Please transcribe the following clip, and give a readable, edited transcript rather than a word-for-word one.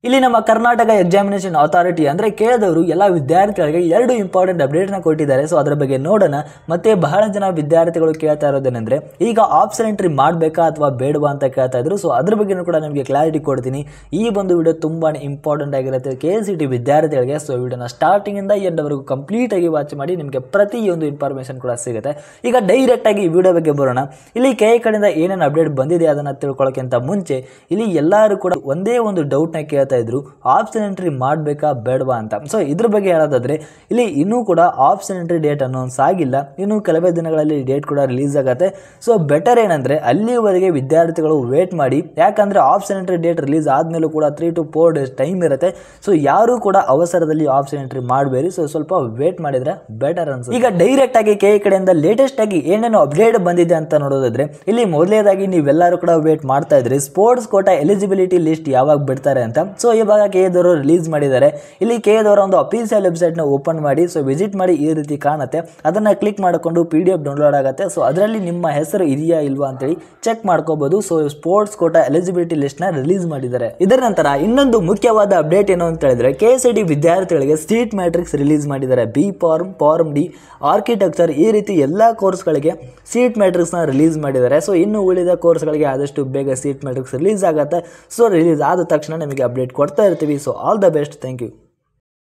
ಇಲ್ಲಿ ನಮ್ಮ Karnataka examination authority ಅಂದ್ರೆ ಕೇಳಿದವರು ಎಲ್ಲ ವಿದ್ಯಾರ್ಥಿಗಳಿಗೆ ಎರಡು ಇಂಪಾರ್ಟೆಂಟ್ ಅಪ್ಡೇಟ್ ನ ಕೊಟ್ಟಿದ್ದಾರೆ. ಸೊ ಅದರ ಬಗ್ಗೆ ನೋಡೋಣ. ಮತ್ತೆ ಬಹಳ ಜನ ವಿದ್ಯಾರ್ಥಿಗಳು ಕೇಳ್ತಾ ಇರೋದೇನೆಂದ್ರೆ ಈಗ ಆಪ್ಷನ್ ಎಂಟ್ರಿ ಮಾಡಬೇಕಾ ಅಥವಾ ಬೇಡವಾ ಅಂತ ಕೇಳ್ತಾ ಇದ್ರು. ಸೊ ಅದ್ರ ಬಗ್ಗೆ ಕೂಡ ನಿಮಗೆ ಕ್ಲಾರಿಟಿ ಕೊಡ್ತೀನಿ. ಈ ಒಂದು ವಿಡಿಯೋ ತುಂಬಾನೇ ಇಂಪಾರ್ಟೆಂಟ್ ಆಗಿರುತ್ತೆ KCET ವಿದ್ಯಾರ್ಥಿಗಳಿಗೆ. ಸೊ ವಿಡಿಯೋನ ಸ್ಟಾರ್ಟಿಂಗ್ ಇಂದ ಎಂಡ್ ವರೆಗೂ ಕಂಪ್ಲೀಟ್ ಆಗಿ ವಾಚ್ ಮಾಡಿ, ನಿಮಗೆ ಪ್ರತಿಯೊಂದು ಇನ್ಫಾರ್ಮೇಶನ್ ಕೂಡ ಸಿಗುತ್ತೆ. ಈಗ ಡೈರೆಕ್ಟ್ ಆಗಿ ಈ ವಿಡಿಯೋ ಬಗ್ಗೆ ಬರೋಣ. ಇಲ್ಲಿ KE ಕಡೆಯಿಂದ ಏನೇನು ಅಪ್ಡೇಟ್ ಬಂದಿದೆ ಅದನ್ನ ತಿಳ್ಕೊಳ್ಳೋಕ್ಕಿಂತ ಮುಂಚೆ ಇಲ್ಲಿ ಎಲ್ಲರೂ ಕೂಡ ಒಂದೇ ಒಂದು ಡೌಟ್ ನ ಕೇಳ್ತಾ ಇದ್ರು, ಆಪ್ಷನ್ ಎಂಟ್ರಿ ಮಾಡಬೇಕಾ ಬೇಡವಾ ಅಂತ. ಸೊ ಇದ್ರ ಬಗ್ಗೆ ಹೇಳೋದಾದ್ರೆ ಇಲ್ಲಿ ಇನ್ನೂ ಕೂಡ ಆಪ್ಷನ್ ಎಂಟ್ರಿ ಡೇಟ್ ಅನೌನ್ಸ್ ಆಗಿಲ್ಲ. ಇನ್ನು ಕೆಲವೇ ದಿನಗಳಲ್ಲಿ ಡೇಟ್ ಕೂಡ ರಿಲೀಸ್ ಆಗುತ್ತೆ. ಸೊ ಬೆಟರ್ ಏನಂದ್ರೆ ಅಲ್ಲಿವರೆಗೆ ವಿದ್ಯಾರ್ಥಿಗಳು ವೇಟ್ ಮಾಡಿ, ಯಾಕಂದ್ರೆ ಆಪ್ಷನ್ ಎಂಟ್ರಿ ಡೇಟ್ ರಿಲೀಸ್ ಆದ್ಮೇಲೂ ಕೂಡ 3 to 4 days ಟೈಮ್ ಇರುತ್ತೆ. ಸೊ ಯಾರು ಕೂಡ ಅವಸರದಲ್ಲಿ ಆಪ್ಷನ್ ಎಂಟ್ರಿ ಮಾಡಬೇಡಿ. ಸೊ ಸ್ವಲ್ಪ ವೇಟ್ ಮಾಡಿದ್ರೆ ಬೆಟರ್ ಅನ್ಸುತ್ತೆ. ಈಗ ಡೈರೆಕ್ಟ್ ಆಗಿ KE ಕಡೆಯಿಂದ ಲೇಟೆಸ್ಟ್ ಆಗಿ ಏನೇನು ಅಪ್ಡೇಟ್ ಬಂದಿದೆ ಅಂತ ನೋಡೋದಾದ್ರೆ ಇಲ್ಲಿ ಮೊದಲನೇದಾಗಿ ನೀವೆಲ್ಲರೂ ಕೂಡ ವೇಟ್ ಮಾಡ್ತಾ ಇದ್ರಿ ಸ್ಪೋರ್ಟ್ಸ್ ಕೋಟಾ ಎಲಿಜಿಬಿಲಿಟಿ ಲಿಸ್ಟ್ ಯಾವಾಗ ಬಿಡ್ತಾರೆ ಅಂತ. ಸೊ ಇವಾಗ KE ದವರು ರಿಲೀಸ್ ಮಾಡಿದ್ದಾರೆ. ಇಲ್ಲಿ KE ದವರ ಒಂದು ಅಫಿಷಿಯಲ್ ವೆಬ್ಸೈಟ್ ನ ಓಪನ್ ಮಾಡಿ, ಸೊ ವಿಸಿಟ್ ಮಾಡಿ, ಈ ರೀತಿ ಕಾಣುತ್ತೆ. ಅದನ್ನ ಕ್ಲಿಕ್ ಮಾಡಿಕೊಂಡು PDF ಡೌನ್ಲೋಡ್ ಆಗುತ್ತೆ. ಸೊ ಅದರಲ್ಲಿ ನಿಮ್ಮ ಹೆಸರು ಇದೆಯಾ ಇಲ್ವಾ ಅಂತೇಳಿ ಚೆಕ್ ಮಾಡ್ಕೋಬಹುದು. So sports Kota eligibility list ನ ರಿಲೀಸ್ ಮಾಡಿದ್ದಾರೆ. ಇದರ ನಂತರ ಇನ್ನೊಂದು ಮುಖ್ಯವಾದ ಅಪ್ಡೇಟ್ ಏನು ಅಂತ ಹೇಳಿದ್ರೆ KCET ವಿದ್ಯಾರ್ಥಿಗಳಿಗೆ ಸೀಟ್ ಮ್ಯಾಟ್ರಿಕ್ಸ್ ರಿಲೀಸ್ ಮಾಡಿದ್ದಾರೆ. B pharm, pharm D, architecture, ಈ ರೀತಿ ಎಲ್ಲಾ ಕೋರ್ಸ್ಗಳಿಗೆ ಸೀಟ್ ಮ್ಯಾಟ್ರಿಕ್ಸ್ ನ ರಿಲೀಸ್ ಮಾಡಿದ್ದಾರೆ. ಸೊ ಇನ್ನು ಉಳಿದ ಕೋರ್ಸ್ಗಳಿಗೆ ಆದಷ್ಟು ಬೇಗ ಸೀಟ್ ಮ್ಯಾಟ್ರಿಕ್ಸ್ ರಿಲೀಸ್ ಆಗುತ್ತೆ. ಸೊ ರಿಲೀಸ್ ಆದ ತಕ್ಷಣ ನಿಮಗೆ ಅಪ್ಡೇಟ್ ಕೊಡ್ತಾ ಇರ್ತೀವಿ. So all the best. Thank you.